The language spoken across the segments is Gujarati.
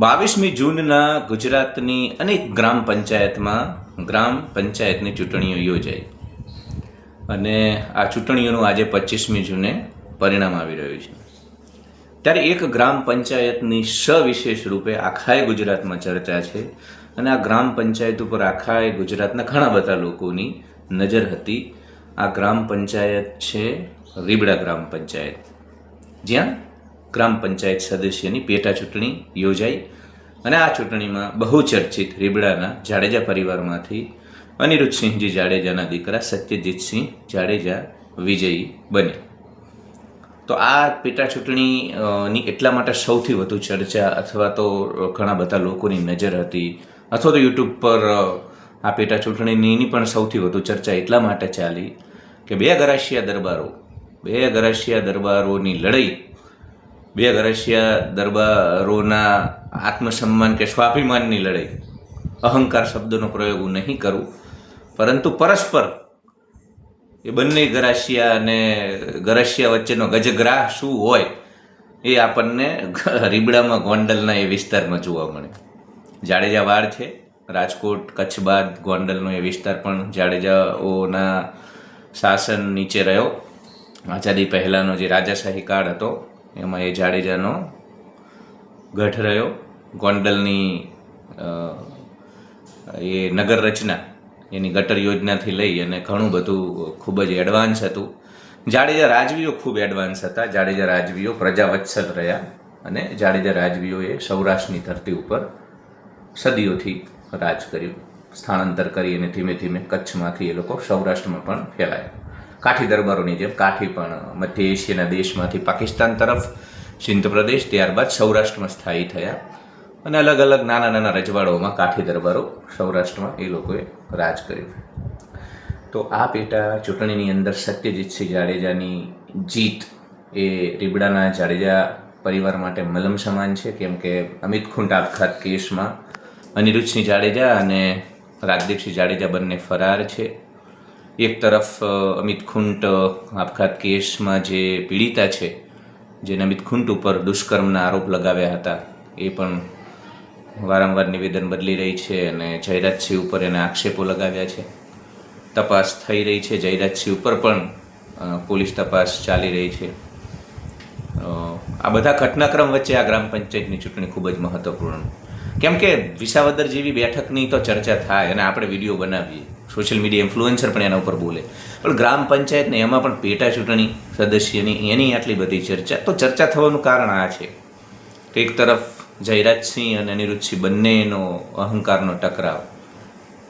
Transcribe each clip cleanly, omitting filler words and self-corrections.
22મી જૂનના ગુજરાતની અનેક ગ્રામ પંચાયતની ચૂંટણીઓ યોજાઈ અને આ ચૂંટણીઓનું આજે 25મી જૂને પરિણામ આવી રહ્યું છે. ત્યારે એક ગ્રામ પંચાયતની સવિશેષ રૂપે આખાય ગુજરાતમાં ચર્ચા છે અને આ ગ્રામ પંચાયત ઉપર આખાય ગુજરાતના ઘણા બધા લોકોની નજર હતી. આ ગ્રામ પંચાયત છે રીબડા ગ્રામ પંચાયત, જ્યાં ગ્રામ પંચાયત સદસ્યની પેટા ચૂંટણી યોજાઈ અને આ ચૂંટણીમાં બહુચર્ચિત રીબડાના જાડેજા પરિવારમાંથી અનિરુદ્ધસિંહજી જાડેજાના દીકરા સત્યજીતસિંહ જાડેજા વિજયી બને. તો આ પેટા ચૂંટણીની એટલા માટે સૌથી વધુ ચર્ચા અથવા તો ઘણા બધા લોકોની નજર હતી, અથવા તો યુટ્યુબ પર આ પેટા ચૂંટણીની પણ સૌથી વધુ ચર્ચા એટલા માટે ચાલી કે બે ગરાસિયા દરબારોની લડાઈ, બે ગરાસિયા દરબારોના આત્મસન્માન કે સ્વાભિમાનની લડાઈ, અહંકાર શબ્દનો પ્રયોગ હું નહીં કરું, પરંતુ પરસ્પર એ બંને ગરાસિયા અને ગરાસિયા વચ્ચેનો ગજગ્રાહ શું હોય એ આપણને રીબડામાં ગોંડલના એ વિસ્તારમાં જોવા મળે. જાડેજા વાડ છે, રાજકોટ કચ્છ બાદ ગોંડલનો એ વિસ્તાર પણ જાડેજાઓના શાસન નીચે રહ્યો. આઝાદી પહેલાંનો જે રાજાશાહી કાળ હતો એમાં એ જાડેજાનો ગઢ રહ્યો. ગોંડલની એ નગર રચના એની ગટર યોજનાથી લઈ અને ઘણું બધું ખૂબ જ એડવાન્સ હતું. જાડેજા રાજવીઓ ખૂબ એડવાન્સ હતા. જાડેજા રાજવીઓ પ્રજાવત્સલ રહ્યા અને જાડેજા રાજવીઓએ સૌરાષ્ટ્રની ધરતી ઉપર સદીઓથી રાજ કર્યું. સ્થાનાંતર કરી અને ધીમે ધીમે કચ્છમાંથી એ લોકો સૌરાષ્ટ્રમાં પણ ફેલાયા. કાઠી દરબારોની જેમ કાઠી પણ મધ્ય એશિયાના દેશમાંથી પાકિસ્તાન તરફ, સિંધ પ્રદેશ, ત્યારબાદ સૌરાષ્ટ્રમાં સ્થાયી થયા અને અલગ અલગ નાના નાના રજવાડાઓમાં કાઠી દરબારો સૌરાષ્ટ્રમાં એ લોકોએ રાજ કર્યું. તો આ પેટા ચૂંટણીની અંદર સત્યજીતસિંહ જાડેજાની જીત એ રીબડાના જાડેજા પરિવાર માટે મલમ સમાન છે, કેમ કે અમિત ખૂંટ આપઘાત કેસમાં અનિરુદ્ધસિંહ જાડેજા અને રાજદીપસિંહ જાડેજા બંને ફરાર છે. એક તરફ અમિત ખૂંટ આપઘાત કેસમાં જે પીડિતા છે, જેને અમિત ખૂંટ ઉપર દુષ્કર્મના આરોપ લગાવ્યા હતા, એ પણ વારંવાર નિવેદન બદલી રહી છે અને જયરાજસિંહ ઉપર એને આક્ષેપો લગાવ્યા છે. તપાસ થઈ રહી છે, જયરાજસિંહ ઉપર પણ પોલીસ તપાસ ચાલી રહી છે. આ બધા ઘટનાક્રમ વચ્ચે આ ગ્રામ પંચાયતની ચૂંટણી ખૂબ જ મહત્વપૂર્ણ, કેમ કે વિસાવદર જેવી બેઠકની તો ચર્ચા થાય અને આપણે વિડીયો બનાવીએ, સોશિયલ મીડિયા ઇન્ફ્લુએન્સર પણ એના ઉપર બોલે, પણ ગ્રામ પંચાયતને એમાં પણ પેટા ચૂંટણી સદસ્યની એની આટલી બધી ચર્ચા. તો ચર્ચા થવાનું કારણ આ છે કે એક તરફ જયરાજસિંહ અને અનિરુદ્ધસિંહ બંનેનો અહંકારનો ટકરાવ,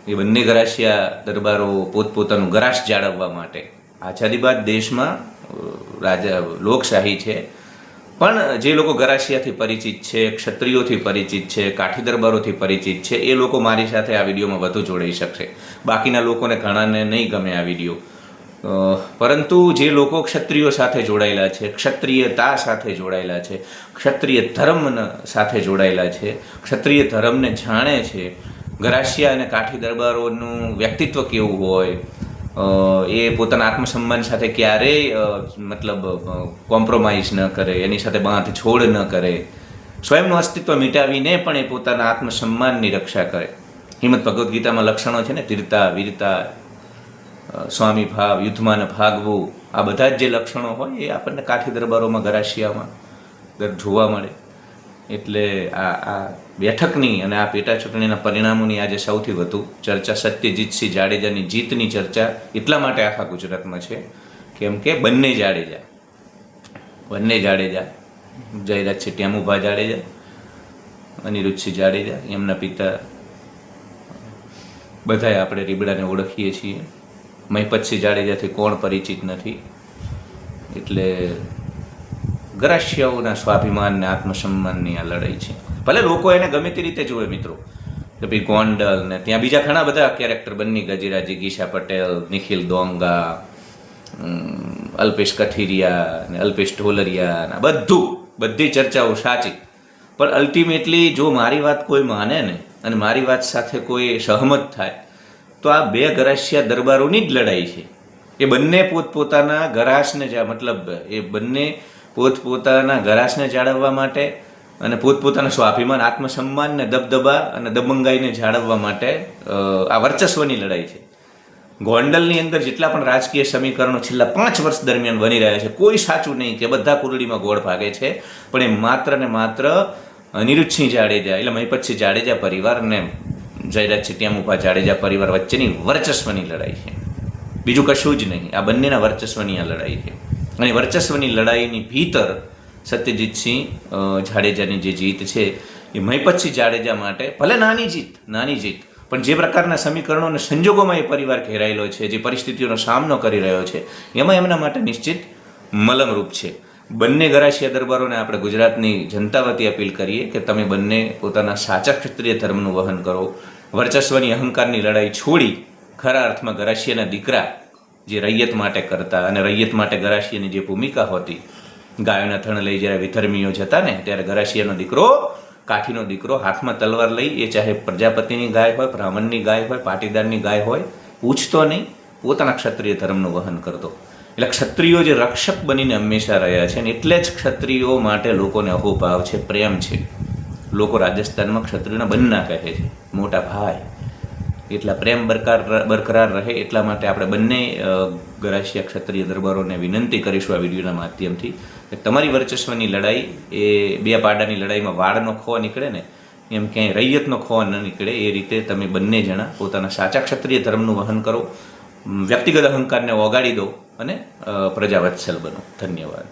એ બંને ગરાસિયા દરબારો પોતપોતાનું ગરાસ જાળવવા માટે, આઝાદી બાદ દેશમાં લોકશાહી છે, પણ જે લોકો ગરાસિયાથી પરિચિત છે, ક્ષત્રિયોથી પરિચિત છે, કાઠી દરબારોથી પરિચિત છે, એ લોકો મારી સાથે આ વિડીયોમાં વધુ જોડાઈ શકશે. બાકીના લોકોને ઘણાને નહીં ગમે આ વિડીયો, પરંતુ જે લોકો ક્ષત્રિયો સાથે જોડાયેલા છે, ક્ષત્રિયતા સાથે જોડાયેલા છે, ક્ષત્રિય ધર્મ સાથે જોડાયેલા છે, ક્ષત્રિય ધર્મને જાણે છે, ગરાસિયા અને કાઠી દરબારોનું વ્યક્તિત્વ કેવું હોય, એ પોતાના આત્મસન્માન સાથે ક્યારેય કોમ્પ્રોમાઇઝ ન કરે, એની સાથે બાંધછોડ ન કરે, સ્વયંનું અસ્તિત્વ મિટાવીને પણ એ પોતાના આત્મસન્માનની રક્ષા કરે. શ્રીમદ ભગવદ્ ગીતામાં લક્ષણો છે ને, તીરતા, વીરતા, સ્વામી ભાવ, યુદ્ધમાં ભાગવું, આ બધા જ જે લક્ષણો હોય એ આપણને કાઠી દરબારોમાં, ગરાસિયામાં જોવા મળે. એટલે આ બેઠકની અને આ પેટા ચૂંટણીના પરિણામોની આજે સૌથી વધુ ચર્ચા સત્યજીતસિંહ જાડેજાની જીતની ચર્ચા એટલા માટે આખા ગુજરાતમાં છે કેમ કે બંને જાડેજા, જયરાજસિંહ ટેમુભા જાડેજા, અનિરુદ્ધસિંહ જાડેજા, એમના પિતા, બધાએ આપણે રીબડાને ઓળખીએ છીએ. મહિપતસિંહ જાડેજાથી કોણ પરિચિત નથી? એટલે ગરાસિયાઓના સ્વાભિમાન ને આત્મસન્માનની આ લડાઈ છે. ભલે લોકો એને ગમે તે રીતે જોવે મિત્રો, કે ભાઈ ગોંડલ ને ત્યાં બીજા ઘણા બધા કેરેક્ટર, બન્ની ગજીરા, જિગીશા પટેલ, નિખિલ દોંગા, અલ્પેશ કથિરિયા ને અલ્પેશ ઢોલરિયા, બધી ચર્ચાઓ સાચી, પણ અલ્ટિમેટલી જો મારી વાત કોઈ માને ને અને મારી વાત સાથે કોઈ સહમત થાય તો આ બે ગરાસિયા દરબારોની જ લડાઈ છે. એ બંને પોતપોતાના ગરાસને પોતપોતાના ગરાસને જાળવવા માટે અને પોતપોતાના સ્વાભિમાન, આત્મસન્માન ને દબદબા અને દબંગાઈને જાળવવા માટે આ વર્ચસ્વની લડાઈ છે. ગોંડલની અંદર જેટલા પણ રાજકીય સમીકરણો છેલ્લા 5 વર્ષ દરમિયાન બની રહ્યા છે, કોઈ સાચું નહીં કે બધા કુરડીમાં ગોળ ભાગે છે, પણ એ માત્ર ને માત્ર અનિરુદ્ધસિંહ જાડેજા એટલે મહિપતસિંહ જાડેજા પરિવાર અને જયરાજ ચિટિયામુભા જાડેજા પરિવાર વચ્ચેની વર્ચસ્વની લડાઈ છે, બીજું કશું જ નહીં. આ બંનેના વર્ચસ્વની આ લડાઈ છે. અને વર્ચસ્વની લડાઈની ભીતર સત્યજીતસિંહ જાડેજાની જે જીત છે એ મહિપતસિંહ જાડેજા માટે ભલે નાની જીત, પણ જે પ્રકારના સમીકરણો અને સંજોગોમાં એ પરિવાર ઘેરાયેલો છે, જે પરિસ્થિતિઓનો સામનો કરી રહ્યો છે, એમાં એમના માટે નિશ્ચિત મલમરૂપ છે. બંને ગરાસિયા દરબારોને આપણે ગુજરાતની જનતા વતી અપીલ કરીએ કે તમે બંને પોતાના સાચા ક્ષત્રિય ધર્મનું વહન કરો. વર્ચસ્વની અહંકારની લડાઈ છોડી ખરા અર્થમાં ગરાસિયાના દીકરા જે રૈયત માટે કરતા, અને રૈયત માટે ગરાસિયાની જે ભૂમિકા હોતી, ગાયોના થણ લઈ જ્યારે વિધર્મીઓ જતા ને ત્યારે ગરાસિયાનો દીકરો, કાઠીનો દીકરો હાથમાં તલવાર લઈ, એ ચાહે પ્રજાપતિની ગાય હોય, બ્રાહ્મણની ગાય હોય, પાટીદારની ગાય હોય, પૂછતો નહીં, પોતાના ક્ષત્રિય ધર્મનું વહન કરતો. એટલે ક્ષત્રિયો જે રક્ષક બનીને હંમેશા રહ્યા છે, ને એટલે જ ક્ષત્રિયો માટે લોકોને અહોભાવ છે, પ્રેમ છે. લોકો રાજસ્થાનમાં ક્ષત્રિયોના બંના કહે છે, મોટા ભાઈ. એટલા પ્રેમ બરકરાર રહે એટલા માટે આપણે બંને ગરાસિયા ક્ષત્રિય દરબારોને વિનંતી કરીશું આ વિડીયોના માધ્યમથી કે તમારી વર્ચસ્વની લડાઈ એ બે પાડાની લડાઈમાં વાળનો ખો નીકળે ને એમ ક્યાંય રૈયતનો ખો ન નીકળે, એ રીતે તમે બંને જણા પોતાના સાચા ક્ષત્રિય ધર્મનું વહન કરો, વ્યક્તિગત અહંકારને ઓગાળી દો અને પ્રજાવત્સલ બનો. ધન્યવાદ.